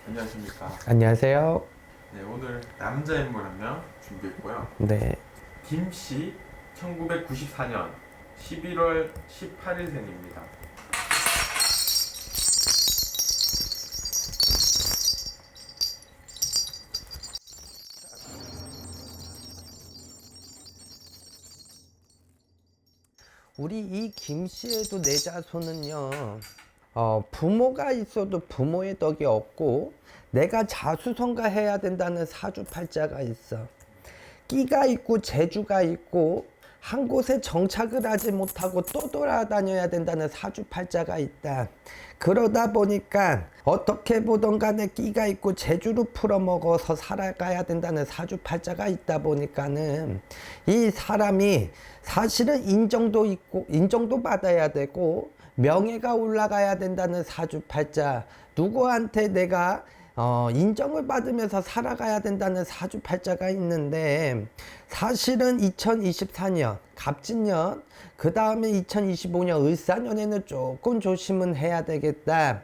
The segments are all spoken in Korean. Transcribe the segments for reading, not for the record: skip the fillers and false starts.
안녕하십니까. 안녕하세요. 네, 오늘 남자 인물 한 명 준비했고요. 네. 김씨, 1994년 11월 18일생입니다. 우리 이 김씨에도 내 자손은요, 부모가 있어도 부모의 덕이 없고, 내가 자수성가해야 된다는 사주팔자가 있어. 끼가 있고 재주가 있고, 한 곳에 정착을 하지 못하고 또 돌아다녀야 된다는 사주팔자가 있다. 그러다 보니까 어떻게 보던 간에 끼가 있고 재주로 풀어먹어서 살아가야 된다는 사주팔자가 있다 보니까는 이 사람이 사실은 인정도 있고 인정도 받아야 되고 명예가 올라가야 된다는 사주팔자, 누구한테 내가 인정을 받으면서 살아가야 된다는 사주팔자가 있는데, 사실은 2024년 갑진년, 그 다음에 2025년 을사년에는 조금 조심은 해야 되겠다.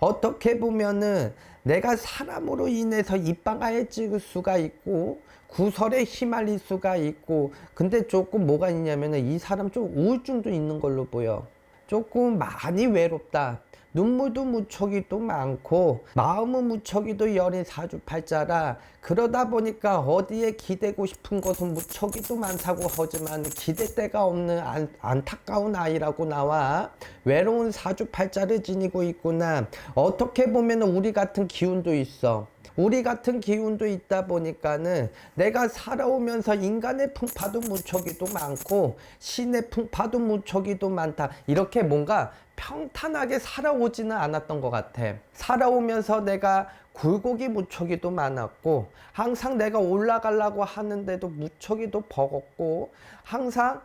어떻게 보면은 내가 사람으로 인해서 입방아에 찍을 수가 있고 구설에 휘말릴 수가 있고, 근데 조금 뭐가 있냐면은 이 사람 좀 우울증도 있는 걸로 보여. 조금 많이 외롭다. 눈물도 무척이도 많고 마음은 무척이도 여린 사주팔자라, 그러다 보니까 어디에 기대고 싶은 것은 무척이도 많다고 하지만 기댈 데가 없는 안타까운 아이라고 나와. 외로운 사주팔자를 지니고 있구나. 어떻게 보면 우리 같은 기운도 있어. 우리 같은 기운도 있다 보니까는 내가 살아오면서 인간의 풍파도 무척이도 많고 신의 풍파도 무척이도 많다. 이렇게 뭔가 평탄하게 살아오지는 않았던 것 같아. 살아오면서 내가 굴곡이 무척이도 많았고, 항상 내가 올라가려고 하는데도 무척이도 버겁고, 항상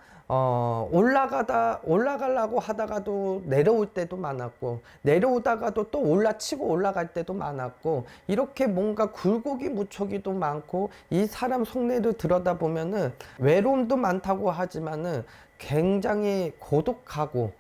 올라가려고 하다가도 내려올 때도 많았고, 내려오다가도 또 올라치고 올라갈 때도 많았고, 이렇게 뭔가 굴곡이 무척이도 많고, 이 사람 속내를 들여다보면은 외로움도 많다고 하지만은 굉장히 고독하고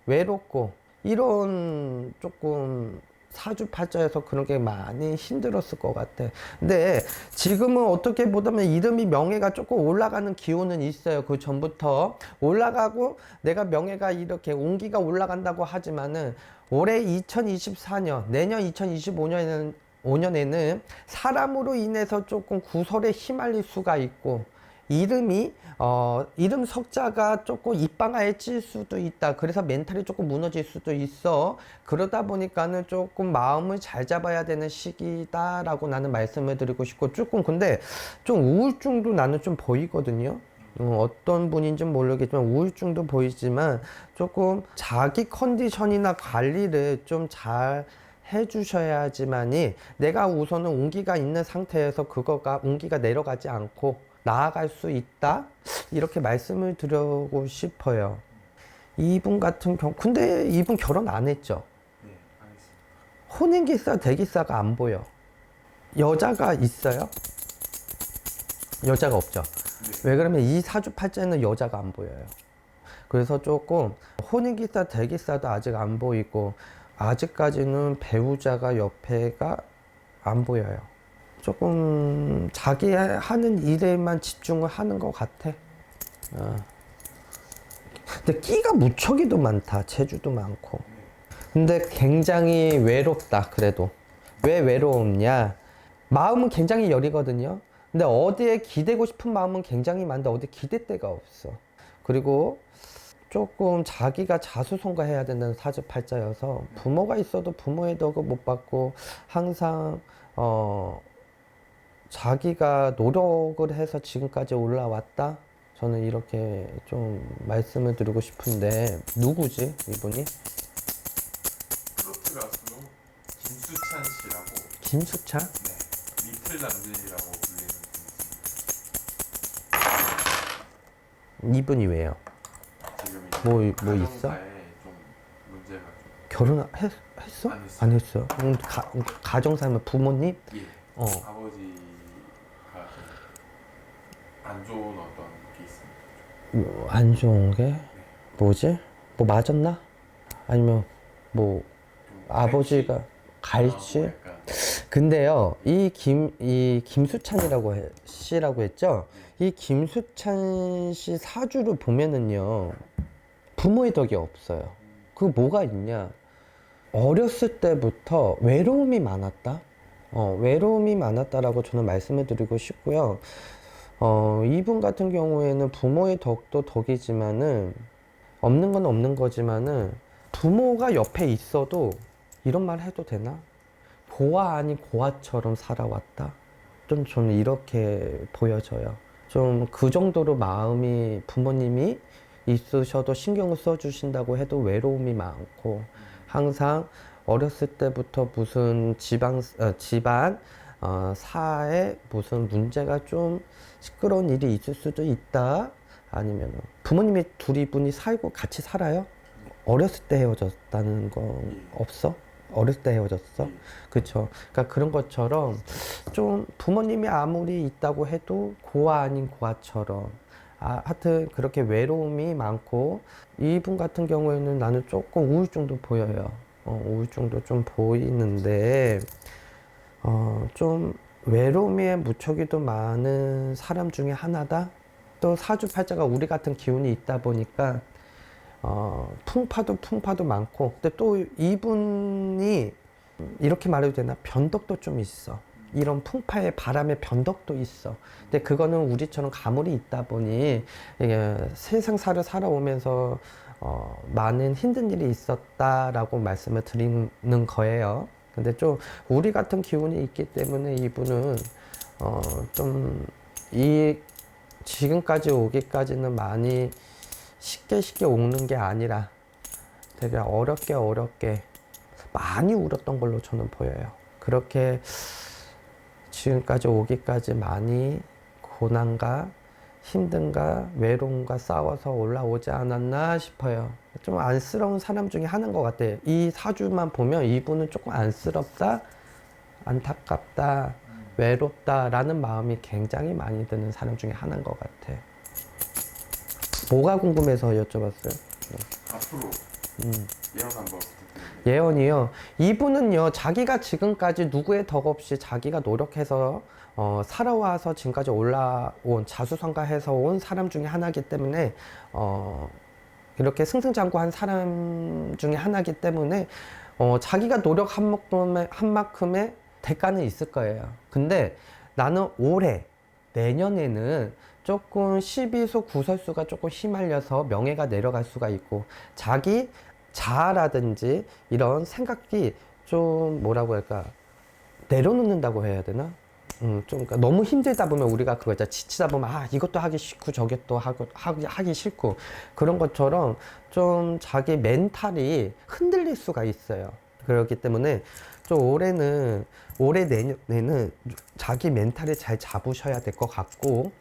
외롭고, 이런 조금 사주팔자에서 그런 게 많이 힘들었을 것 같아. 근데 지금은 어떻게 보다면 이름이 명예가 조금 올라가는 기운은 있어요. 그 전부터 올라가고 내가 명예가 이렇게 운기가 올라간다고 하지만은 올해 2024년, 내년 2025년에는 사람으로 인해서 조금 구설에 휘말릴 수가 있고, 이름 석자가 조금 입방아에 찔 수도 있다. 그래서 멘탈이 조금 무너질 수도 있어. 그러다 보니까는 조금 마음을 잘 잡아야 되는 시기다라고 나는 말씀을 드리고 싶고, 조금 근데 좀 우울증도 나는 좀 보이거든요. 어떤 분인지 모르겠지만 우울증도 보이지만 조금 자기 컨디션이나 관리를 좀 잘 해주셔야지만이 내가 우선은 운기가 있는 상태에서 그거가 운기가 내려가지 않고 나아갈 수 있다, 이렇게 말씀을 드리고 싶어요. 이분 같은 경우, 근데 이분 결혼 안 했죠? 네, 알겠습니다. 혼인기사 대기사가 안 보여. 여자가 있어요? 여자가 없죠. 네. 왜 그러면 이 사주팔자에는 여자가 안 보여요. 그래서 조금 혼인기사 대기사도 아직 안 보이고, 아직까지는 배우자가 옆에가 안 보여요. 조금 자기 하는 일에만 집중을 하는 것 같아. 근데 끼가 무척이도 많다. 재주도 많고. 근데 굉장히 외롭다. 그래도 왜 외로움냐? 마음은 굉장히 여리거든요. 근데 어디에 기대고 싶은 마음은 굉장히 많은데 어디 기댈 데가 없어. 그리고 조금 자기가 자수성가해야 된다는 사주팔자여서 부모가 있어도 부모의 덕을 못 받고, 항상 자기가 노력을 해서 지금까지 올라왔다? 저는 이렇게 좀 말씀을 드리고 싶은데, 누구지, 이분이? 트로트 가수 김수찬 씨라고. 김수찬? 네, 리틀 남진이라고 불리는 이분이 왜요? 분이세요. 지금 이제 뭐 있어? 가정사에 좀 문제가 좀. 했어? 안 했어요. 안 했어? 가정사면 부모님? 예. 아버지가 좀 안 좋은 어떤 게 있습니다. 안 좋은 게? 네. 뭐지? 뭐 맞았나? 아니면 뭐 좀 아버지가 갈취? 약간. 근데요, 이 김수찬이라고 씨라고 했죠? 이 김수찬 씨 사주를 보면은요, 부모의 덕이 없어요. 그 뭐가 있냐? 어렸을 때부터 외로움이 많았다? 외로움이 많았다라고 저는 말씀을 드리고 싶고요. 이분 같은 경우에는 부모의 덕도 덕이지만은, 없는 건 없는 거지만은, 부모가 옆에 있어도, 이런 말 해도 되나? 고아 아닌 고아처럼 살아왔다? 좀 저는 이렇게 보여져요. 좀 그 정도로 마음이 부모님이 있으셔도 신경을 써주신다고 해도 외로움이 많고, 항상 어렸을 때부터 무슨 집안, 사에 무슨 문제가 좀 시끄러운 일이 있을 수도 있다. 아니면 부모님이 분이 살고 같이 살아요? 어렸을 때 헤어졌다는 거 없어? 어렸을 때 헤어졌어? 그쵸. 그러니까 그런 것처럼 좀 부모님이 아무리 있다고 해도 고아 아닌 고아처럼 하여튼 그렇게 외로움이 많고, 이분 같은 경우에는 나는 조금 우울증도 보여요. 우울증도 좀 보이는데, 좀 외로움에 무척이도 많은 사람 중에 하나다? 또 사주팔자가 우리 같은 기운이 있다 보니까 풍파도 많고, 근데 또 이분이 이렇게 말해도 되나? 변덕도 좀 있어. 이런 풍파의 바람의 변덕도 있어. 근데 그거는 우리처럼 가물이 있다 보니 이게 세상사를 살아오면서 많은 힘든 일이 있었다라고 말씀을 드리는 거예요. 근데 좀 우리 같은 기운이 있기 때문에 이분은 좀 지금까지 오기까지는 많이 쉽게 오는 게 아니라 되게 어렵게 많이 울었던 걸로 저는 보여요. 그렇게 지금까지 오기까지 많이 고난과 힘든가 외로움과 싸워서 올라오지 않았나 싶어요. 좀 안쓰러운 사람 중에 하나인 것 같아요. 이 사주만 보면 이분은 조금 안쓰럽다, 안타깝다, 외롭다라는 마음이 굉장히 많이 드는 사람 중에 하나인 것 같아. 뭐가 궁금해서 여쭤봤어요? 앞으로 예언 한번 부탁드립니다. 예언이요. 이분은요, 자기가 지금까지 누구의 덕 없이 자기가 노력해서 살아와서 지금까지 올라온 자수성가해서 온 사람 중에 하나이기 때문에 이렇게 승승장구한 사람 중에 하나이기 때문에 자기가 노력한 만큼의 대가는 있을 거예요. 근데 나는 올해 내년에는 조금 12수 구설수가 조금 휘말려서 명예가 내려갈 수가 있고, 자기 자아라든지 이런 생각이 좀 뭐라고 할까, 내려놓는다고 해야 되나? 좀 그러니까 너무 힘들다 보면 우리가 그거 있잖아, 지치다 보면 이것도 하기 싫고 저것도 하기 싫고, 그런 것처럼 좀 자기 멘탈이 흔들릴 수가 있어요. 그렇기 때문에 좀 올해 내년에는 자기 멘탈을 잘 잡으셔야 될 것 같고,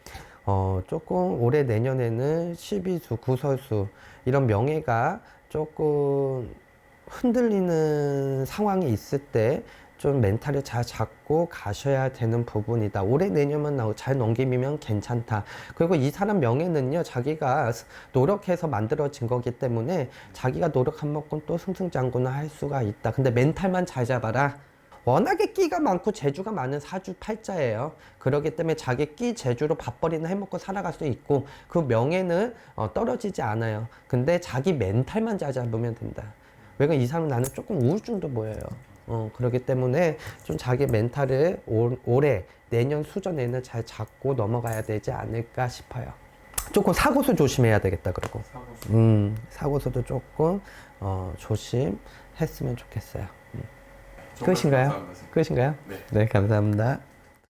조금 올해 내년에는 12수, 구설수 이런 명예가 조금 흔들리는 상황이 있을 때 좀 멘탈을 잘 잡고 가셔야 되는 부분이다. 올해 내년만 잘 넘기면 괜찮다. 그리고 이 사람 명예는요, 자기가 노력해서 만들어진 거기 때문에 자기가 노력한 만큼 또 승승장구는 할 수가 있다. 근데 멘탈만 잘 잡아라. 워낙에 끼가 많고 재주가 많은 사주팔자예요. 그렇기 때문에 자기 끼 재주로 밥벌이나 해먹고 살아갈 수 있고, 그 명예는 떨어지지 않아요. 근데 자기 멘탈만 잘 잡으면 된다. 왜냐면 이 사람은 나는 조금 우울증도 보여요. 그렇기 때문에 좀 자기 멘탈을 올해 내년 수전에는 잘 잡고 넘어가야 되지 않을까 싶어요. 조금 사고수 조심해야 되겠다. 그리고 사고수도 조금 조심했으면 좋겠어요. 끝인가요? 감사합니다. 끝인가요? 네. 네, 감사합니다.